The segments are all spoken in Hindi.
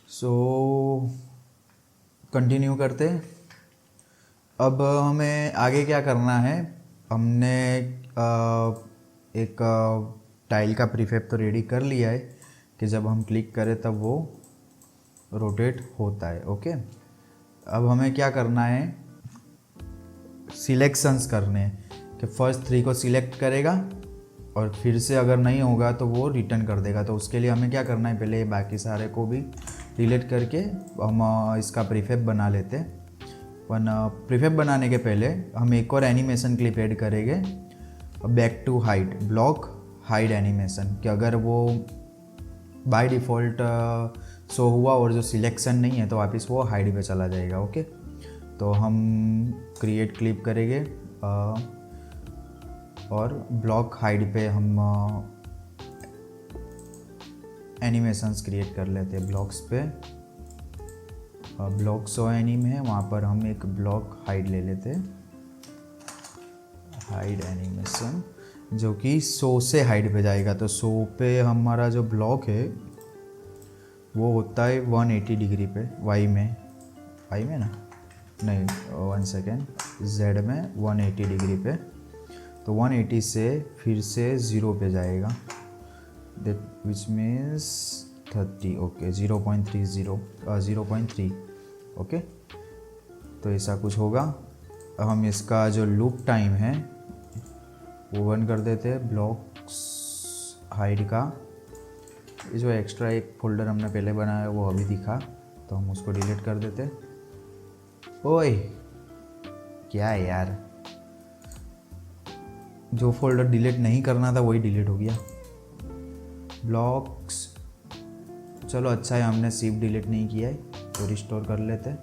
सो कंटिन्यू करते हैं। अब हमें आगे क्या करना है, हमने एक टाइल का प्रीफैब तो रेडी कर लिया है कि जब हम क्लिक करें तब वो रोटेट होता है। ओके, अब हमें क्या करना है, सिलेक्शंस करने हैं कि फर्स्ट 3 को सिलेक्ट करेगा और फिर से अगर नहीं होगा तो वो रिटर्न कर देगा। तो उसके लिए हमें क्या करना है, पहले बाकी सारे को भी डिलीट करके हम इसका प्रीफैब बना लेते हैं। प्रीफैब बनाने के पहले हम एक और एनिमेशन क्लिप ऐड करेंगे, back to hide, block hide animation, कि अगर वो बाय डिफ़ॉल्ट शो हुआ और जो सिलेक्शन नहीं है तो वापस वो हाइड पे चला जाएगा। ओके, तो हम क्रिएट क्लिप करेंगे और ब्लॉक हाइड पे हम एनिमेशंस क्रिएट कर लेते हैं। ब्लॉक्स पे ब्लॉक शो एनिम है, वहाँ पर हम एक ब्लॉक हाइड ले लेते हैं, हाइड एनिमेशन, जो कि शो से हाइड पे जाएगा। तो शो पे हमारा जो ब्लॉक है वो होता है 180 डिग्री पे, वाई में ना, नहीं 1 सेकेंड, जेड में 180 डिग्री पे। तो 180 से फिर से 0 पे जाएगा, that which means 30। Okay, 0.3 okay, तो ऐसा कुछ होगा। हम इसका जो लूप टाइम है वो बंद कर देते हैं। ब्लॉक्स हाइड का ये जो एक्स्ट्रा एक फोल्डर हमने पहले बनाया वो अभी दिखा, तो हम उसको डिलीट कर देते हैं। ओए क्या है यार, जो फोल्डर डिलीट नहीं करना था वही डिलीट हो गया। ब्लॉक्स, चलो अच्छा है हमने सिर्फ डिलीट नहीं किया है, तो रिस्टोर कर लेते हैं।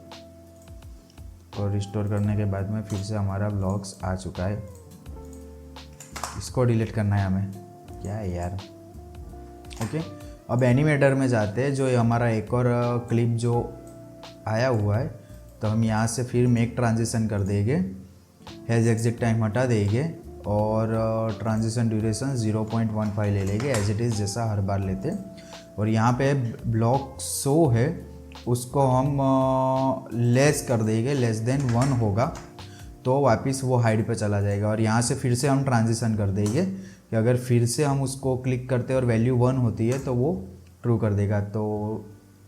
और रिस्टोर करने के बाद में फिर से हमारा ब्लॉक्स आ चुका है। इसको डिलीट करना है हमें, क्या है यार। ओके, अब एनिमेटर में जाते हैं, जो हमारा एक और क्लिप जो आया हुआ है, तो हम यहाँ से फिर मेक ट्रांजिशन कर देंगे, हैज़ एग्जिट टाइम हटा देंगे और ट्रांजिशन ड्यूरेशन 0.15 ले लेंगे एज इट इज़, जैसा हर बार लेते हैं। और यहाँ पे ब्लॉक शो है उसको हम लेस कर देंगे, लेस देन 1 होगा तो वापस वो हाइड पे चला जाएगा। और यहाँ से फिर से हम ट्रांजिशन कर देंगे कि अगर फिर से हम उसको क्लिक करते हैं और वैल्यू 1 होती है तो वो ट्रू कर देगा। तो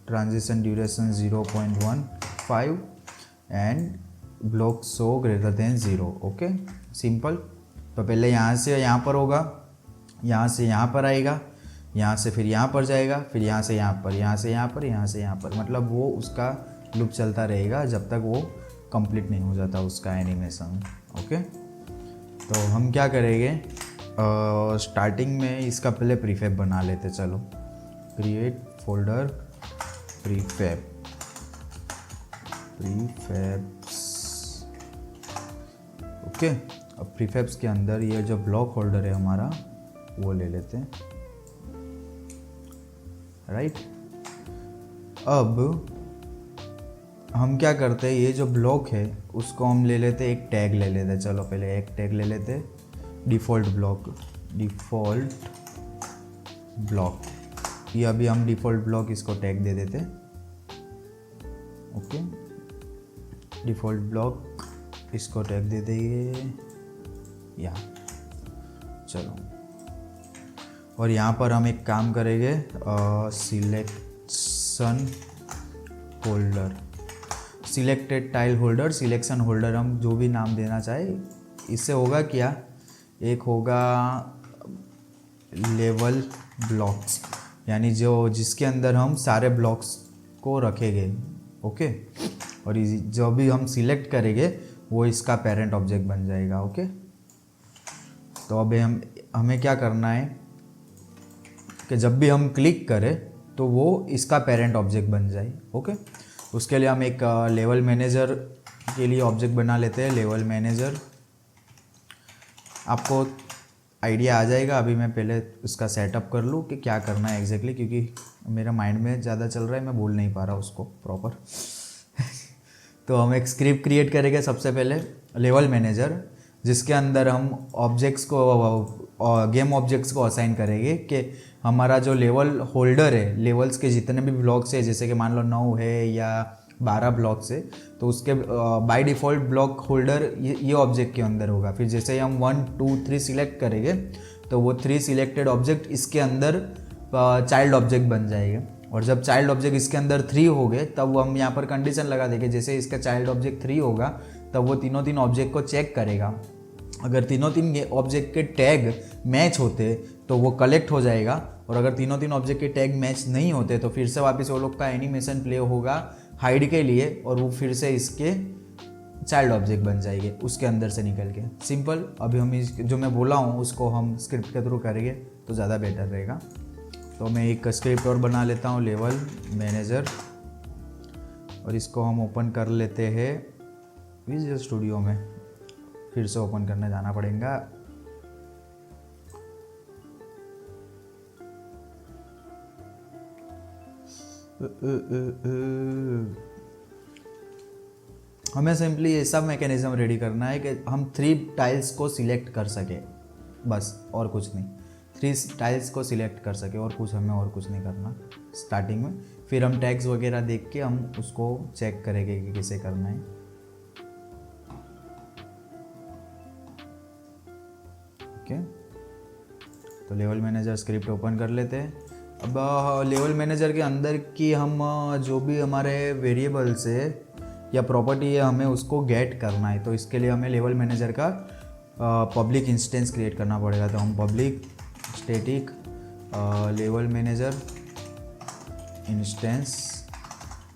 transition duration 0.15 and block show greater than 0। Okay, simple. तो पहले यहाँ से यहाँ पर होगा, यहाँ से यहाँ पर आएगा, यहाँ से फिर यहाँ पर जाएगा, फिर यहाँ से यहाँ पर, यहाँ से यहाँ पर, यहाँ से यहाँ पर, मतलब वो उसका लूप चलता रहेगा जब तक वो कंप्लीट नहीं हो जाता उसका एनिमेशन। ओके, तो हम क्या करेंगे, स्टार्टिंग में इसका पहले प्रीफैब बना लेते। चलो, क्रिएट फोल्डर प्रीफैब्स। ओके, अब प्रीफैब्स के अंदर ये जो ब्लॉक होल्डर है हमारा वो ले लेते हैं। राइट, अब हम क्या करते हैं, ये जो ब्लॉक है उसको हम ले लेते, एक टैग ले लेते। चलो पहले एक टैग ले लेते, डिफ़ॉल्ट ब्लॉक, ये अभी हम डिफ़ॉल्ट ब्लॉक इसको टैग दे देते। ओके, डिफ़ॉल्ट ब्लॉक इसको टैग दे देंगे या, चलो। और यहाँ पर हम एक काम करेंगे, selection holder, selected tile holder, selection holder, हम जो भी नाम देना चाहे। इससे होगा क्या, एक होगा लेवल ब्लॉक्स, यानी जो जिसके अंदर हम सारे ब्लॉक्स को रखेंगे। ओके, और जो भी हम सिलेक्ट करेंगे वो इसका पेरेंट ऑब्जेक्ट बन जाएगा। ओके, तो अब हमें क्या करना है कि जब भी हम क्लिक करें तो वो इसका पेरेंट ऑब्जेक्ट बन जाए। ओके, उसके लिए हम एक लेवल मैनेजर के लिए ऑब्जेक्ट बना लेते हैं, लेवल मैनेजर। आपको आइडिया आ जाएगा, अभी मैं पहले उसका सेटअप कर लूँ कि क्या करना है एग्जैक्टली, क्योंकि मेरा माइंड में ज़्यादा चल रहा है, मैं बोल नहीं पा रहा उसको प्रॉपर। तो हम एक स्क्रिप्ट क्रिएट करेंगे सबसे पहले, लेवल मैनेजर, जिसके अंदर हम ऑब्जेक्ट्स को, गेम ऑब्जेक्ट्स को असाइन करेंगे कि हमारा जो लेवल होल्डर है, लेवल्स के जितने भी ब्लॉक्स है, जैसे कि मान लो 9 है या 12 ब्लॉक्स है, तो उसके बाय डिफ़ॉल्ट ब्लॉक होल्डर ये ऑब्जेक्ट के अंदर होगा। फिर जैसे ही हम 1 2 3 सिलेक्ट करेंगे तो वो 3 सिलेक्टेड ऑब्जेक्ट इसके अंदर चाइल्ड ऑब्जेक्ट बन जाएंगे। और जब चाइल्ड ऑब्जेक्ट इसके अंदर 3 हो गए तब हम यहाँ पर कंडीशन लगा देंगे, जैसे इसका चाइल्ड ऑब्जेक्ट 3 होगा तब वो तीनों ऑब्जेक्ट को चेक करेगा। अगर तीनों ऑब्जेक्ट के टैग मैच होते तो वो कलेक्ट हो जाएगा, और अगर तीनों ऑब्जेक्ट के टैग मैच नहीं होते तो फिर से वापस वो लोग का एनिमेशन प्ले होगा हाइड के लिए, और वो फिर से इसके चाइल्ड ऑब्जेक्ट बन जाएंगे उसके अंदर से निकल के। सिंपल। अभी हम जो मैं बोला हूँ उसको हम स्क्रिप्ट के थ्रू करेंगे तो ज़्यादा बेटर रहेगा। तो मैं एक स्क्रिप्ट और बना लेता हूँ, लेवल मैनेजर, और इसको हम ओपन कर लेते हैं विजुअल स्टूडियो में। फिर से ओपन करने जाना पड़ेगा। हमें सिंपली ऐसा मैकेनिज्म रेडी करना है कि हम 3 टाइल्स को सिलेक्ट कर सके, बस, और कुछ नहीं। 3 टाइल्स को सिलेक्ट कर सके, और कुछ हमें और कुछ नहीं करना स्टार्टिंग में। फिर हम टैग्स वगैरह देख के हम उसको चेक करेंगे कि कैसे करना है। ओके, तो लेवल मैनेजर स्क्रिप्ट ओपन कर लेते हैं। अब लेवल मैनेजर के अंदर की हम जो भी हमारे वेरिएबल्स है या प्रॉपर्टी है हमें उसको गेट करना है। तो इसके लिए हमें लेवल मैनेजर का पब्लिक इंस्टेंस क्रिएट करना पड़ेगा। तो हम public static level manager instance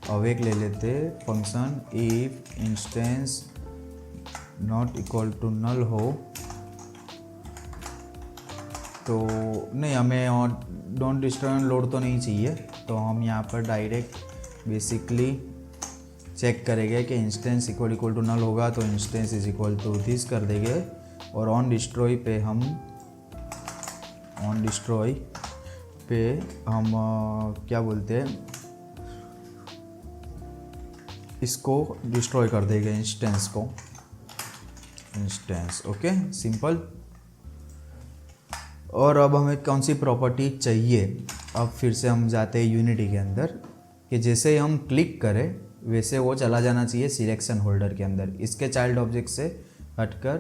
awake ले लेते, function if instance not equal to null हो तो नहीं, हमें डोंट डिस्टर्ब लोड तो नहीं चाहिए। तो हम यहाँ पर डायरेक्ट बेसिकली चेक करेंगे कि इंस्टेंस इक्वल टू नल होगा तो instance is equal to this कर देंगे। और ऑन डिस्ट्रॉय पे हम क्या बोलते हैं, इसको डिस्ट्रॉय कर देंगे इंस्टेंस को, इंस्टेंस। Okay, simple. और अब हमें कौन सी प्रॉपर्टी चाहिए, अब फिर से हम जाते हैं यूनिटी के अंदर, कि जैसे ही हम क्लिक करें वैसे वो चला जाना चाहिए सिलेक्शन होल्डर के अंदर। इसके चाइल्ड ऑब्जेक्ट से हटकर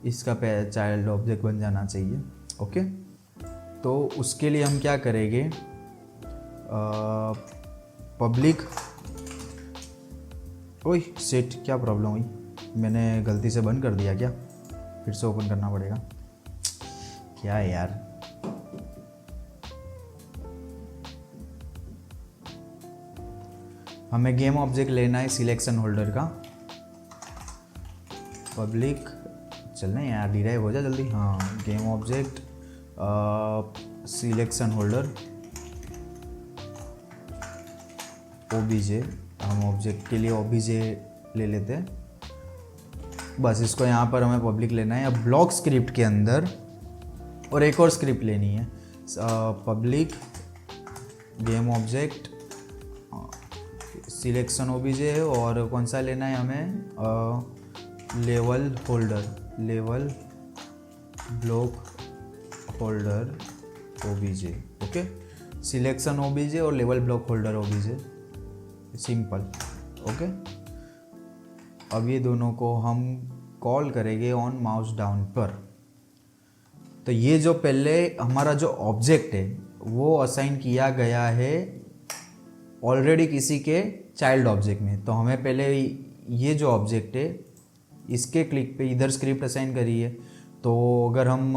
इसका चाइल्ड ऑब्जेक्ट बन जाना चाहिए। ओके, तो उसके लिए हम क्या करेंगे, पब्लिक, ओए सेट, क्या प्रॉब्लम हुई, मैंने गलती से बंद कर दिया क्या? फिर से ओपन करना पड़ेगा क्या है यार। हमें गेम ऑब्जेक्ट लेना है सिलेक्शन होल्डर का, पब्लिक, चलना यार, डिराइव हो जा जल्दी। हाँ, game object selection holder OBJ, हम ऑब्जेक्ट के लिए ओबीजे ले लेते हैं। बस इसको यहाँ पर हमें पब्लिक लेना है। अब ब्लॉक स्क्रिप्ट के अंदर और एक और स्क्रिप्ट लेनी है, public game object selection OBJ, और कौन सा लेना है हमें, level holder, level block holder OBJ. Okay, selection OBJ और level block holder OBJ, simple. Okay, अब ये दोनों को हम कॉल करेंगे ऑन माउस डाउन पर। तो ये जो पहले हमारा जो ऑब्जेक्ट है वो असाइन किया गया है ऑलरेडी किसी के चाइल्ड ऑब्जेक्ट में। तो हमें पहले ये जो ऑब्जेक्ट है इसके क्लिक पे इधर स्क्रिप्ट असाइन करी है। तो अगर हम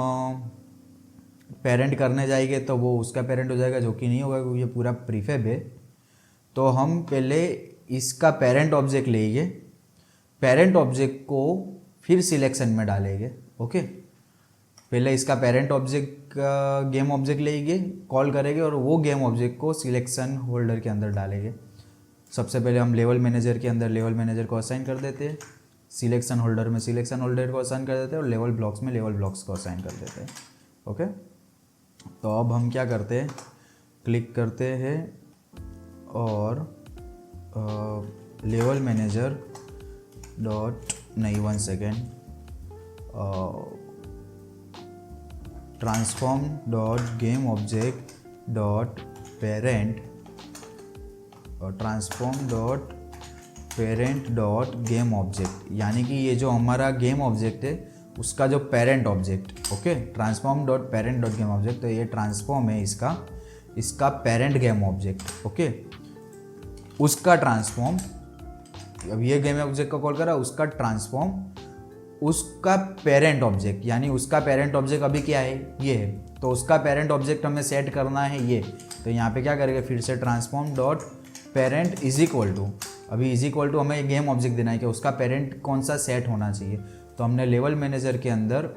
पेरेंट करने जाएंगे तो वो उसका पेरेंट हो जाएगा, जो कि नहीं होगा क्योंकि ये पूरा प्रीफेब है। तो हम पहले इसका पेरेंट ऑब्जेक्ट लेंगे, पेरेंट ऑब्जेक्ट को फिर सिलेक्शन में डालेंगे। ओके, पहले इसका पेरेंट ऑब्जेक्ट गेम ऑब्जेक्ट लेंगे, कॉल करेंगे, और वो गेम ऑब्जेक्ट को सिलेक्शन होल्डर के अंदर डालेंगे। सबसे पहले हम लेवल मैनेजर के अंदर लेवल मैनेजर को असाइन कर देते हैं, सिलेक्शन होल्डर में सिलेक्शन होल्डर को असाइन कर देते हैं, और लेवल ब्लॉक्स में लेवल ब्लॉक्स को असाइन कर देते हैं। ओके, तो अब हम क्या करते हैं, क्लिक करते हैं और लेवल मैनेजर डॉट, नहीं 1 second, transform dot game object dot parent और transform dot parent dot game object, यानी कि ये जो हमारा गेम ऑब्जेक्ट है उसका जो parent object, okay, transform dot parent dot game object, तो ये ट्रांसफॉर्म है इसका पेरेंट गेम ऑब्जेक्ट, ओके, उसका ट्रांसफॉर्म, अब ये गेम ऑब्जेक्ट को कॉल करा, उसका ट्रांसफॉर्म उसका पेरेंट ऑब्जेक्ट, यानी उसका पेरेंट ऑब्जेक्ट अभी क्या है, ये है, तो उसका पेरेंट ऑब्जेक्ट हमें सेट करना है ये, तो यहाँ पे क्या करेंगे, फिर से transform dot parent is equal to, अभी इज इक्वल टू हमें गेम ऑब्जेक्ट देना है कि उसका पेरेंट कौन सा सेट होना चाहिए, तो हमने लेवल मैनेजर के अंदर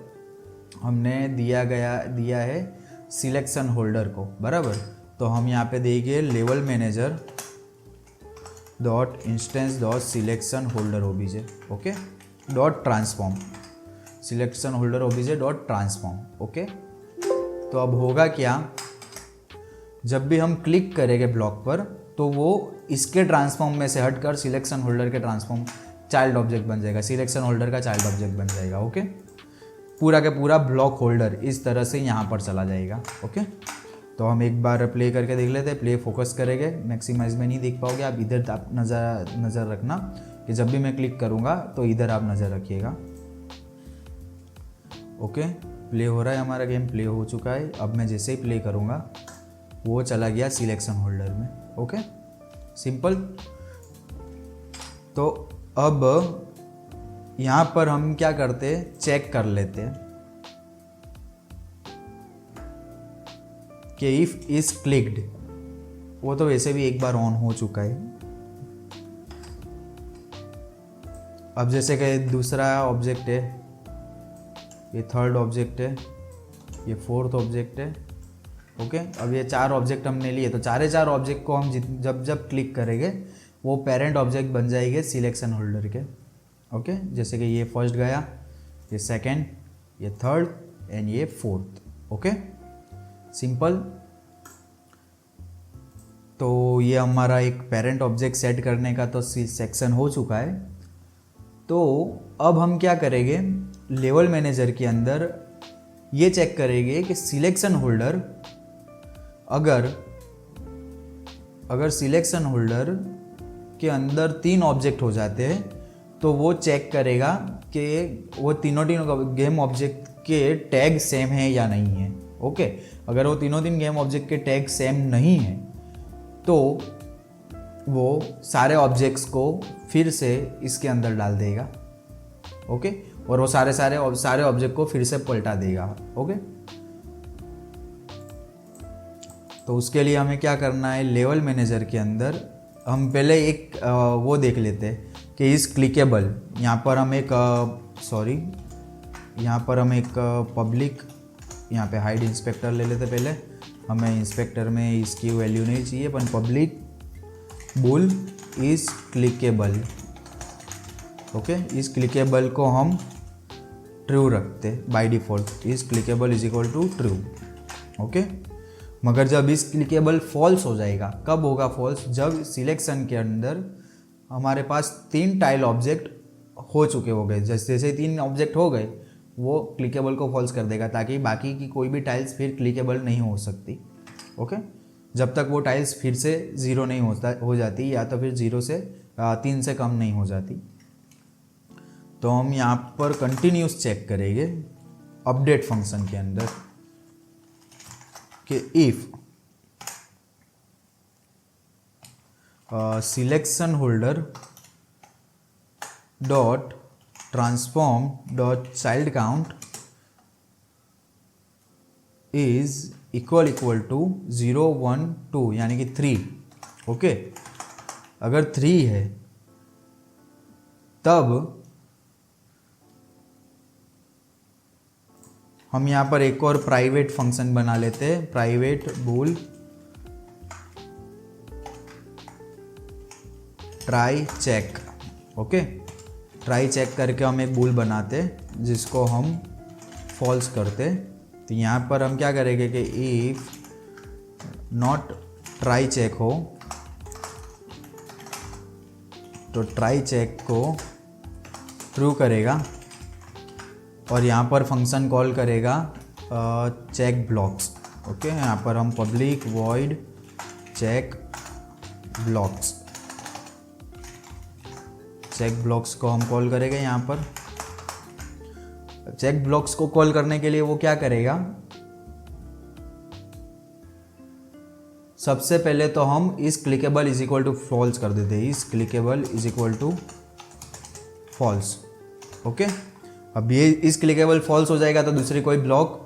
हमने दिया है सिलेक्शन होल्डर को, बराबर, तो हम यहाँ पे देंगे level manager dot instance dot selection holder OBJ, okay, dot transform selection holder OBJ dot transform, okay. तो अब होगा क्या, जब भी हम क्लिक करेंगे ब्लॉक पर तो वो इसके ट्रांसफॉर्म में से हटकर सिलेक्शन होल्डर के ट्रांसफॉर्म चाइल्ड ऑब्जेक्ट बन जाएगा, सिलेक्शन होल्डर का चाइल्ड ऑब्जेक्ट बन जाएगा, ओके, पूरा के पूरा ब्लॉक होल्डर इस तरह से यहाँ पर चला जाएगा, ओके। तो हम एक बार प्ले करके देख लेते हैं, प्ले फोकस करेंगे, मैक्सिमाइज में नहीं देख पाओगे आप, इधर आप नज़र रखना कि जब भी मैं क्लिक करूँगा तो इधर आप नज़र रखिएगा, ओके। प्ले हो रहा है, हमारा गेम प्ले हो चुका है, अब मैं जैसे ही प्ले करूँगा वो चला गया सिलेक्शन होल्डर में, ओके, सिंपल। तो अब यहाँ पर हम क्या करते हैं, चेक कर लेते हैं कि इफ इज क्लिक्ड, वो तो वैसे भी एक बार ऑन हो चुका है। अब जैसे कि दूसरा ऑब्जेक्ट है, ये थर्ड ऑब्जेक्ट है, ये फोर्थ ऑब्जेक्ट है, ओके। अब ये 4 ऑब्जेक्ट हमने लिए, तो चार ऑब्जेक्ट को हम जब क्लिक करेंगे वो पेरेंट ऑब्जेक्ट बन जाएंगे सिलेक्शन होल्डर के, ओके। जैसे कि ये फर्स्ट गया, ये सेकंड, ये थर्ड एंड ये फोर्थ, ओके, सिंपल। तो ये हमारा एक पेरेंट ऑब्जेक्ट सेट करने का तो सेक्शन हो चुका है। तो अब हम क्या करेंगे, लेवल मैनेजर के अंदर ये चेक करेंगे कि सिलेक्शन होल्डर अगर सिलेक्शन होल्डर के अंदर 3 ऑब्जेक्ट हो जाते हैं तो वो चेक करेगा कि वो तीनों गेम ऑब्जेक्ट के टैग सेम है या नहीं है, ओके। अगर वो तीनों गेम ऑब्जेक्ट के टैग सेम नहीं है तो वो सारे ऑब्जेक्ट्स को फिर से इसके अंदर डाल देगा, ओके, और वो सारे ऑब्जेक्ट को फिर से पलटा देगा, ओके। तो उसके लिए हमें क्या करना है, लेवल मैनेजर के अंदर हम पहले एक वो देख लेते हैं कि इस क्लिकेबल, यहाँ पर हम एक पब्लिक यहाँ पे हाइड इंस्पेक्टर ले लेते पहले, हमें इंस्पेक्टर में इसकी वैल्यू नहीं चाहिए, पर public bool is clickable, okay. Is clickable को हम ट्रू रखते by default, is clickable is equal to true, okay. मगर जब इस क्लिकेबल फॉल्स हो जाएगा, कब होगा फॉल्स, जब सिलेक्शन के अंदर हमारे पास 3 टाइल ऑब्जेक्ट हो चुके हो गए, जैसे 3 ऑब्जेक्ट हो गए वो क्लिकेबल को फॉल्स कर देगा, ताकि बाकी की कोई भी टाइल्स फिर क्लिकेबल नहीं हो सकती, ओके। जब तक वो टाइल्स फिर से 0 नहीं हो जाती, या तो फिर 0 से 3 से कम नहीं हो जाती। तो हम यहाँ पर कंटिन्यूस चेक करेंगे अपडेट फंक्शन के अंदर कि if selection holder dot transform dot child count is equal to 0 1 2 यानी कि 3, ओके। अगर 3 है तब हम यहाँ पर एक और प्राइवेट फंक्शन बना लेते हैं, private bool try check, okay. Try check करके हम एक बूल बनाते जिसको हम फॉल्स करते। तो यहाँ पर हम क्या करेंगे कि इफ नॉट ट्राई चेक हो तो ट्राई चेक को ट्रू करेगा, और यहाँ पर फंक्शन कॉल करेगा चेक ब्लॉक्स, ओके, यहाँ पर हम पब्लिक वॉइड चेक ब्लॉक्स को हम कॉल करेंगे। यहाँ पर चेक ब्लॉक्स को कॉल करने के लिए वो क्या करेगा, सबसे पहले तो हम is clickable is equal to false कर देते हैं, is clickable is equal to false. Okay, अब ये इस क्लिकेबल फॉल्स हो जाएगा तो दूसरी कोई ब्लॉक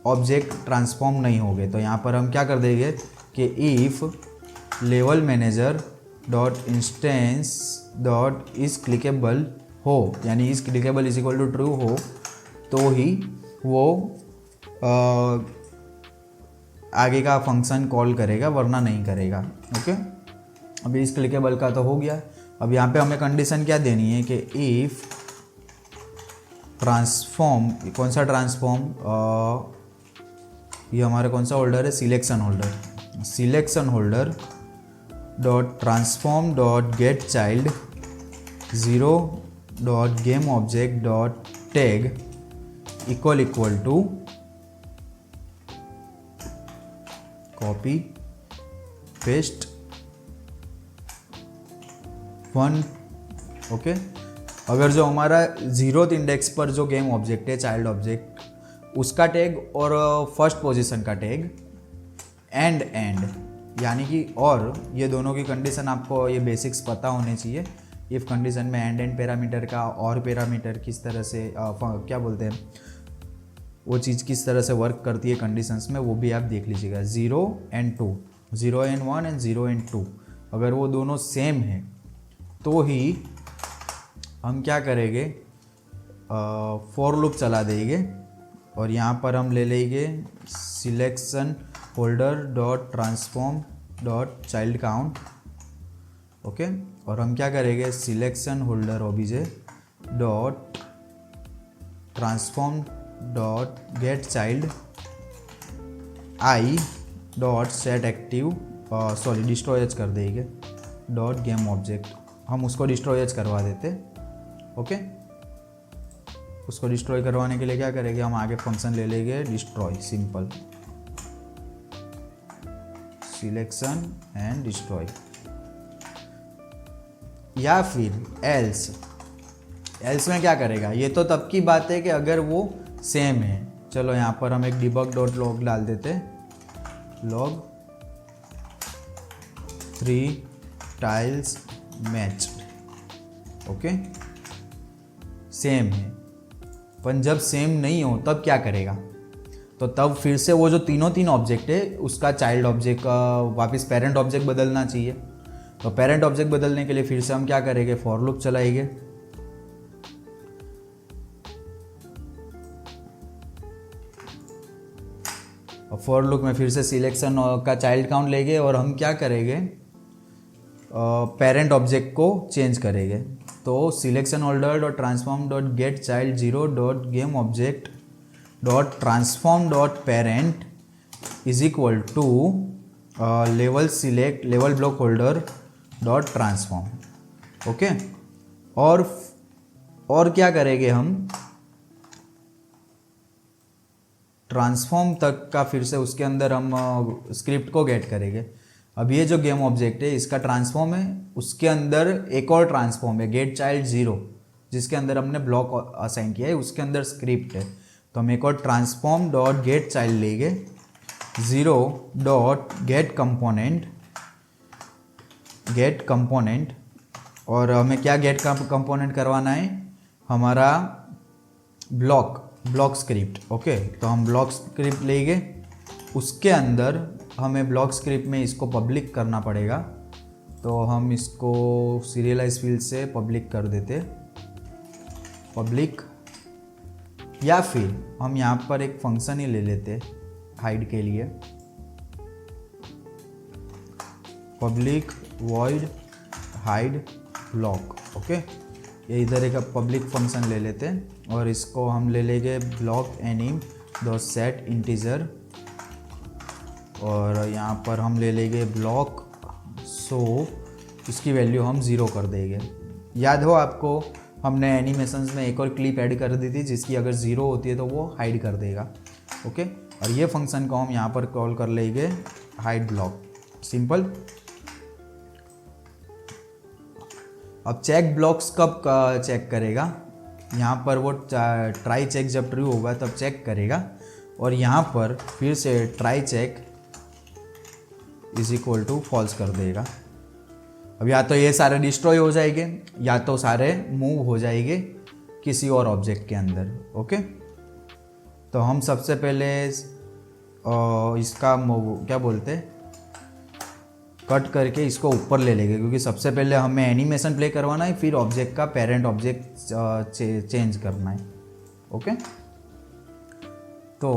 ऑब्जेक्ट ट्रांसफॉर्म नहीं होंगे। तो यहाँ पर हम क्या कर देंगे कि if level manager dot instance dot is clickable हो, यानी is clickable is equal to true हो तो ही वो आगे का फंक्शन कॉल करेगा, वरना नहीं करेगा। ओके, अभी इस क्लिकेबल का तो हो गया। अब यहाँ पे हमें कंडीशन क्या देनी है कि इफ ट्रांसफॉर्म, कौन सा ट्रांसफॉर्म, ये हमारा कौन सा होल्डर है, selection holder dot transform dot get child 0 dot game object dot tag equal to copy paste 1। Okay, अगर जो हमारा 0th इंडेक्स पर जो गेम ऑब्जेक्ट है, चाइल्ड ऑब्जेक्ट, उसका टैग और फर्स्ट पोजीशन का टैग एंड यानी कि, और ये दोनों की कंडीशन आपको ये बेसिक्स पता होने चाहिए। इफ़ कंडीशन में एंड पैरामीटर का और पैरामीटर किस तरह से क्या बोलते हैं, वो चीज़ किस तरह से वर्क करती है कंडीशंस में, वो भी आप देख लीजिएगा। 0 and 2, 0 and 1 एंड 0 and 2, अगर वो दोनों सेम है तो ही हम क्या करेंगे, फॉर लूप चला देंगे और यहाँ पर हम ले लेंगे selection holder dot transform dot child count. Okay, और हम क्या करेंगे, selection holder OBJ dot transform dot get child I dot set active, destroys कर देंगे डॉट गेम ऑब्जेक्ट, हम उसको डिस्ट्रॉयज करवा देते। ओके, उसको डिस्ट्रॉय करवाने के लिए क्या करेंगे, हम आगे फंक्शन ले लेंगे destroy, simple selection and destroy. या फिर एल्स में क्या करेगा, ये तो तब की बात है कि अगर वो सेम है। चलो यहाँ पर हम एक डिबग डॉट लॉग डाल देते, log 3 tiles match. Okay, same है, पर जब सेम नहीं हो तब क्या करेगा, तो तब फिर से वो जो तीन ऑब्जेक्ट है उसका चाइल्ड ऑब्जेक्ट का वापस पेरेंट ऑब्जेक्ट बदलना चाहिए। तो पेरेंट ऑब्जेक्ट बदलने के लिए फिर से हम क्या करेंगे, फॉर लूप चलाएंगे। और फॉर लूप में फिर से सिलेक्शन का चाइल्ड काउंट लेंगे और हम क्या करेंगे, पेरेंट ऑब्जेक्ट को चेंज करेंगे। तो selection holder dot transform dot get child 0 dot game object dot transform dot parent is equal to level block holder dot transform. Okay, और क्या करेंगे, हम ट्रांसफॉर्म तक का फिर से उसके अंदर हम स्क्रिप्ट को गेट करेंगे। अब ये जो गेम ऑब्जेक्ट है इसका ट्रांसफॉर्म है, उसके अंदर एक और ट्रांसफॉर्म है गेट चाइल्ड 0, जिसके अंदर हमने ब्लॉक असाइन किया है, उसके अंदर स्क्रिप्ट है। तो हम एक और ट्रांसफॉर्म डॉट गेट चाइल्ड लेंगे 0 डॉट गेट कंपोनेंट, और हमें क्या गेट कंपोनेंट करवाना है, हमारा ब्लॉक स्क्रिप्ट। ओके, तो हम ब्लॉक स्क्रिप्ट लेंगे, उसके अंदर हमें ब्लॉक स्क्रिप्ट में इसको पब्लिक करना पड़ेगा। तो हम इसको सीरियलाइज फील्ड से पब्लिक कर देते, पब्लिक, या फिर हम यहाँ पर एक फंक्शन ही ले लेते हाइड के लिए, public void hide block. Okay, ये इधर एक पब्लिक फंक्शन ले लेते हैं और इसको हम ले लेंगे ब्लॉक एनिम डॉट सेट इंटीजर, और यहाँ पर हम ले लेंगे ब्लॉक सो इसकी वैल्यू हम 0 कर देंगे। याद हो आपको, हमने एनिमेशंस में एक और क्लिप ऐड कर दी थी जिसकी अगर 0 होती है तो वो हाइड कर देगा। ओके, और ये फंक्शन को हम यहाँ पर कॉल कर लेंगे हाइड ब्लॉक, सिंपल। अब चेक ब्लॉक्स कब चेक करेगा, यहाँ पर वो ट्राई चेक जब ट्रू होगा तब चेक करेगा, और यहाँ पर फिर से try check is equal to false कर देगा। अब या तो ये सारे डिस्ट्रॉय हो जाएंगे या तो सारे मूव हो जाएंगे किसी और ऑब्जेक्ट के अंदर। ओके, तो हम सबसे पहले इसका क्या बोलते हैं, कट करके इसको ऊपर ले लेंगे, क्योंकि सबसे पहले हमें एनिमेशन प्ले करवाना है, फिर ऑब्जेक्ट का पेरेंट ऑब्जेक्ट चेंज करना है। ओके, तो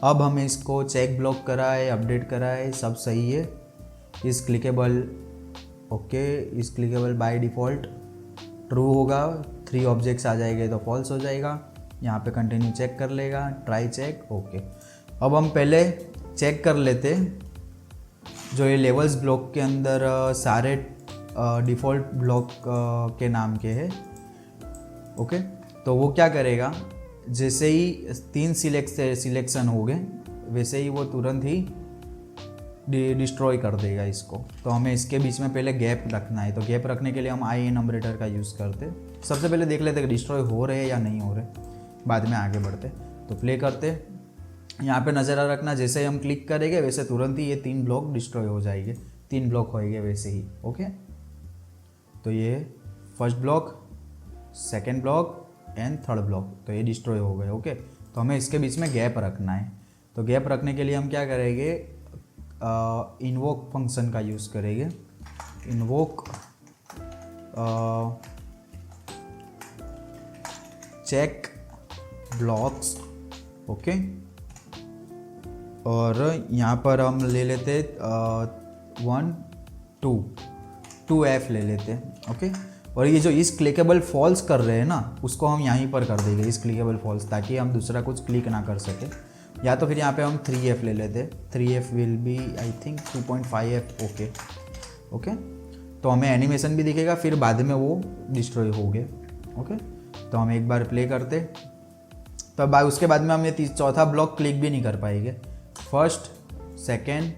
अब हमें इसको चेक ब्लॉक करा है, अपडेट करा है, सब सही है। इस clickable, okay, is clickable by default true होगा, 3 ऑब्जेक्ट्स आ जाएंगे तो फॉल्स हो जाएगा। यहाँ पे कंटिन्यू चेक कर लेगा, ट्राई चेक, ओके। अब हम पहले चेक कर लेते जो ये लेवल्स ब्लॉक के अंदर सारे डिफ़ॉल्ट ब्लॉक के नाम के हैं। ओके, तो वो क्या करेगा, जैसे ही 3 सिलेक्शन हो गए वैसे ही वो तुरंत ही डिस्ट्रॉय कर देगा इसको। तो हमें इसके बीच में पहले गैप रखना है, तो गैप रखने के लिए हम आई एनमरेटर का यूज़ करते। सबसे पहले देख लेते कि डिस्ट्रॉय हो रहे हैं या नहीं हो रहे, बाद में आगे बढ़ते। तो प्ले करते, यहाँ पे नज़र रखना, जैसे ही हम क्लिक करेंगे वैसे तुरंत ही ये 3 ब्लॉक डिस्ट्रॉय हो जाएंगे, 3 ब्लॉक होएंगे वैसे ही। ओके, तो ये first block, second block and third block, तो ये डिस्ट्रॉय हो गए। ओके, तो हमें इसके बीच में गैप रखना है। तो गैप रखने के लिए हम क्या करेंगे, इन्वोक फंक्शन का यूज़ करेंगे। इन्वोक चेक ब्लॉक्स, ओके, और यहाँ पर हम ले लेते 1 2 F ले लेते, ओके। और ये जो इस क्लिकेबल फॉल्स कर रहे हैं ना, उसको हम यहीं पर कर देंगे, इस क्लिकेबल फॉल्स, ताकि हम दूसरा कुछ क्लिक ना कर सके। या तो फिर यहाँ पे हम 3F ले लेते, 3F will be I think 2.5F, okay. Okay, तो हमें एनिमेशन भी दिखेगा, फिर बाद में वो डिस्ट्रॉय हो गए। ओके, तो हम एक बार प्ले करते, तो उसके बाद में हम ये चौथा ब्लॉक क्लिक भी नहीं कर पाएंगे। फर्स्ट, सेकेंड,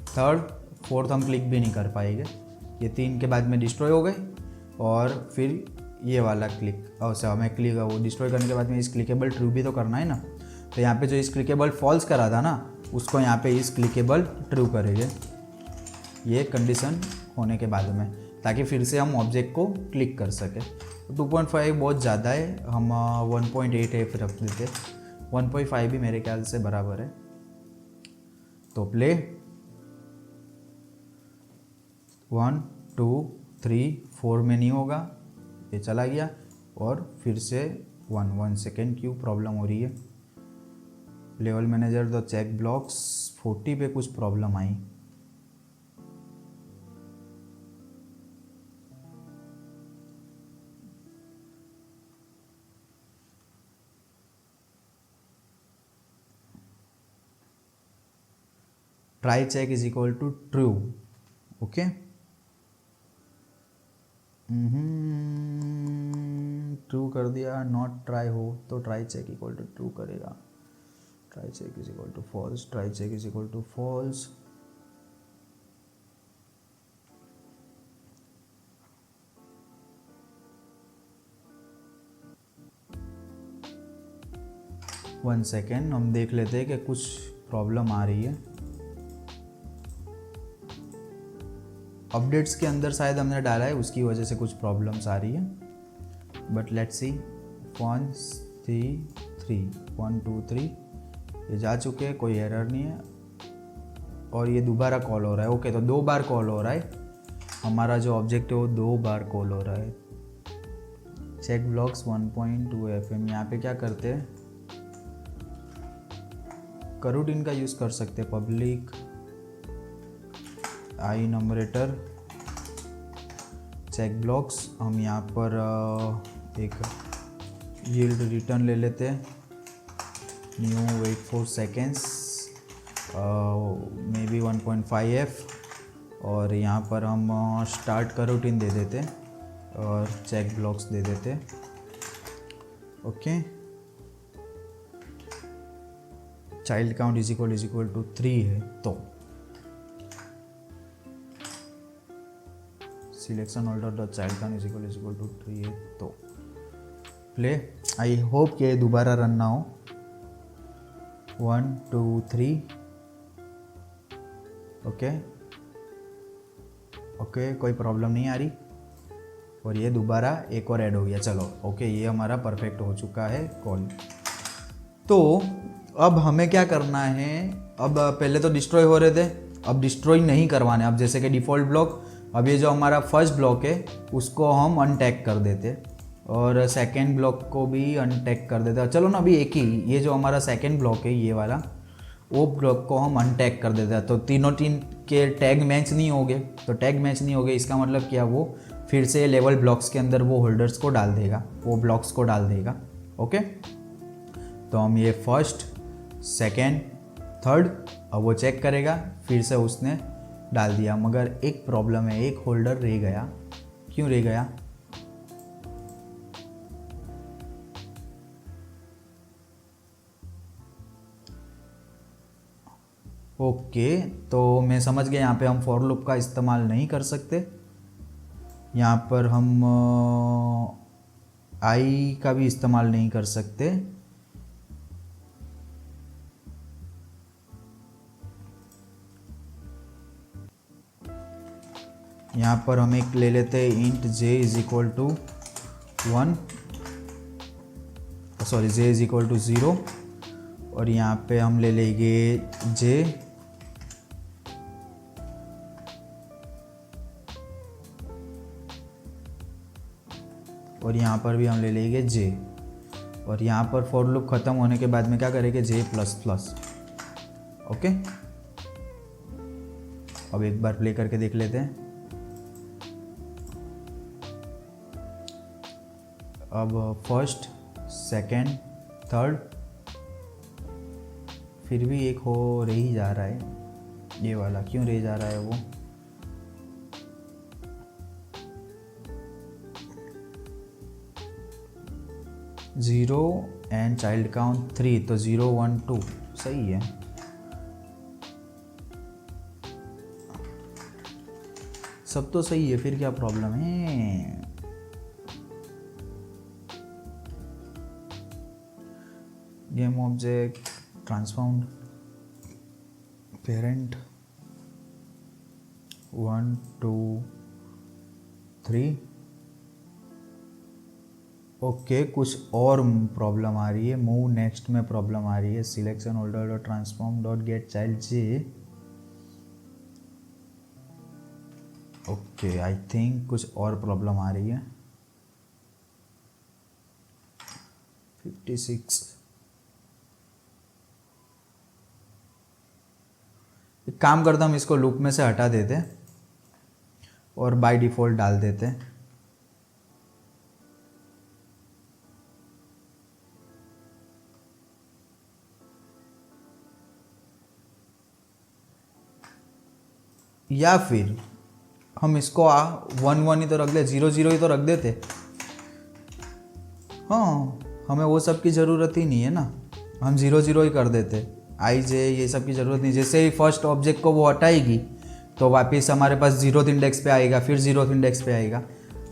थर्ड, फोर्थ हम क्लिक भी नहीं कर पाएंगे। ये 3 के बाद में डिस्ट्रॉय हो गए, और फिर ये वाला क्लिक, और हमें क्लिक वो डिस्ट्रॉय करने के बाद में इस क्लिकेबल ट्रू भी तो करना है ना। तो यहाँ पे जो इस क्लिकेबल फॉल्स करा था ना, उसको यहाँ पे इस क्लिकेबल ट्रू करेंगे, ये कंडीशन होने के बाद में, ताकि फिर से हम ऑब्जेक्ट को क्लिक कर सके। 2.5 बहुत ज़्यादा है, हम 1.8F रख देते, 1.5 भी मेरे ख्याल से बराबर है। तो प्ले 1 2 3 4 में नहीं होगा, ये चला गया, और फिर से 1 सेकेंड क्यों प्रॉब्लम हो रही है। Level manager the check blocks 40 पे कुछ प्रॉब्लम आई। Try check is equal to true, okay. True कर दिया, नॉट ट्राई हो तो try check equal to true करेगा। Try check is equal to false, try check is equal to false. One second, हम देख लेते हैं कि कुछ प्रॉब्लम आ रही है। अपडेट्स के अंदर शायद हमने डाला है, उसकी वजह से कुछ प्रॉब्लम्स आ रही है, बट लेट्स सी। 1 2 3 ये जा चुके हैं, कोई एरर नहीं है, और ये दोबारा कॉल हो रहा है। ओके, तो 2 बार कॉल हो रहा है, हमारा जो ऑब्जेक्ट है वो 2 बार कॉल हो रहा है। चेक ब्लॉक्स 1.2 FM, यहाँ पे क्या करते हैं, करूटीन का यूज़ कर सकते हैं, public I numerator check blocks. हम यहाँ पर एक यील्ड रिटर्न ले लेते हैं, new wait 4 seconds, maybe 1.5F, और यहाँ पर हम स्टार्ट करूटीन दे देते और चेक ब्लॉक्स दे देते। Okay, child count is equal to 3 है तो selection order dot child count is equal to 3 है तो प्ले। आई होप कि दोबारा रन ना हो। 1 2 3 ओके कोई प्रॉब्लम नहीं आ रही और ये दोबारा एक और ऐड हो गया। चलो ओके ये हमारा परफेक्ट हो चुका है कॉल। तो अब हमें क्या करना है, अब पहले तो डिस्ट्रॉय हो रहे थे, अब डिस्ट्रॉय नहीं करवाने। अब जैसे कि डिफ़ॉल्ट ब्लॉक, अब ये जो हमारा फर्स्ट ब्लॉक है उसको हम अनटैग कर देते और सेकेंड ब्लॉक को भी अनटैग कर देते। चलो ना अभी एक ही, ये जो हमारा सेकेंड ब्लॉक है ये वाला, वो ब्लॉक को हम अनटैग कर देते हैं तो तीनों के टैग मैच नहीं हो गए। तो टैग मैच नहीं हो गए इसका मतलब क्या, वो फिर से लेवल ब्लॉक्स के अंदर वो होल्डर्स को डाल देगा, वो ब्लॉक्स को डाल देगा। ओके तो हम ये फर्स्ट सेकेंड थर्ड अब वो चेक करेगा, फिर से उसने डाल दिया। मगर एक प्रॉब्लम है, एक होल्डर रह गया। क्यों रह गया? ओके तो मैं समझ गया, यहाँ पे हम फॉर लूप का इस्तेमाल नहीं कर सकते। यहाँ पर हम आई का भी इस्तेमाल नहीं कर सकते। यहाँ पर हम एक ले लेते हैं int J is equal to 1, sorry J is equal to 0 और यहाँ पे हम ले लेंगे जे और यहाँ पर भी हम ले लेंगे जे और यहाँ पर फॉर लूप ख़त्म होने के बाद में क्या करेंगे जे प्लस प्लस। ओके अब एक बार प्ले करके देख लेते हैं। अब फर्स्ट सेकेंड थर्ड फिर भी एक हो रह ही जा रहा है, ये वाला क्यों रह जा रहा है? वो ज़ीरो एंड चाइल्ड काउंट 3 तो 0 1 2 सही है। सब तो सही है, फिर क्या प्रॉब्लम है? गेम ऑब्जेक्ट ट्रांसफाउंड पेरेंट 1 2 3 ओके कुछ और प्रॉब्लम आ रही है। मूव नेक्स्ट में प्रॉब्लम आ रही है। Selection holder dot transform dot get child J. Okay I think कुछ और प्रॉब्लम आ रही है। 56 एक काम करता हम इसको लूप में से हटा देते और बाय डिफ़ॉल्ट डाल देते। या फिर हम इसको 1 1 ही तो रख दे, 0 0 ही तो रख देते। हाँ हमें वो सब की ज़रूरत ही नहीं है ना, हम 0 0 ही कर देते। आई जे ये सब की ज़रूरत नहीं। जैसे ही फर्स्ट ऑब्जेक्ट को वो हटाएगी तो वापस हमारे पास 0th इंडेक्स पे आएगा, फिर 0th इंडेक्स पे आएगा।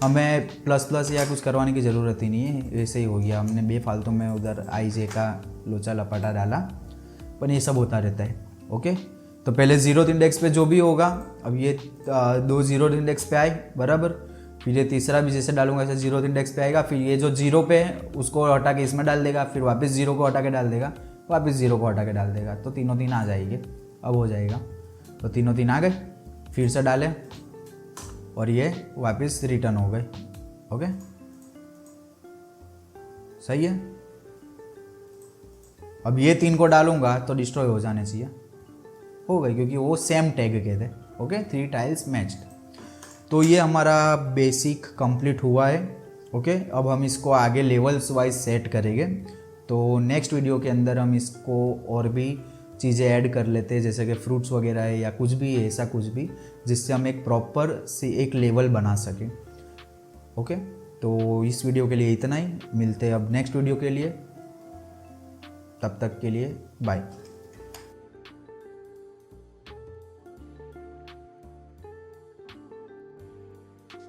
हमें प्लस प्लस या कुछ करवाने की ज़रूरत ही नहीं है। ऐसे ही हो गया, हमने बेफालतू में उधर आई जे का लोचा लपाटा डाला, पर ये सब होता रहता है। ओके तो पहले 0th इंडेक्स पे जो भी होगा, अब ये 2 0th इंडेक्स पे आए बराबर, फिर ये तीसरा भी जैसे डालूंगा ऐसे 0th इंडेक्स पे आएगा, फिर ये जो 0 पे है उसको हटा के इसमें डाल देगा, फिर वापस 0 को हटा के डाल देगा, वापस 0 को हटा के डाल देगा, तो तीनों तीन आ जाएंगे। अब हो जाएगा, तो तीनों तीन आ गए, फिर से डालें और ये वापस रिटर्न हो गए। ओके सही है। अब ये 3 को डालूंगा तो डिस्ट्रॉय हो जाने चाहिए, हो गई, क्योंकि वो सेम टैग के थे। Okay 3 tiles matched. तो ये हमारा बेसिक कंप्लीट हुआ है। ओके अब हम इसको आगे लेवल्स वाइज सेट करेंगे। तो नेक्स्ट वीडियो के अंदर हम इसको और भी चीज़ें ऐड कर लेते हैं, जैसे कि फ्रूट्स वगैरह है या कुछ भी है, ऐसा कुछ भी जिससे हम एक प्रॉपर से एक लेवल बना सकें। ओके तो इस वीडियो के लिए इतना ही, मिलते हैं अब नेक्स्ट वीडियो के लिए, तब तक के लिए बाय।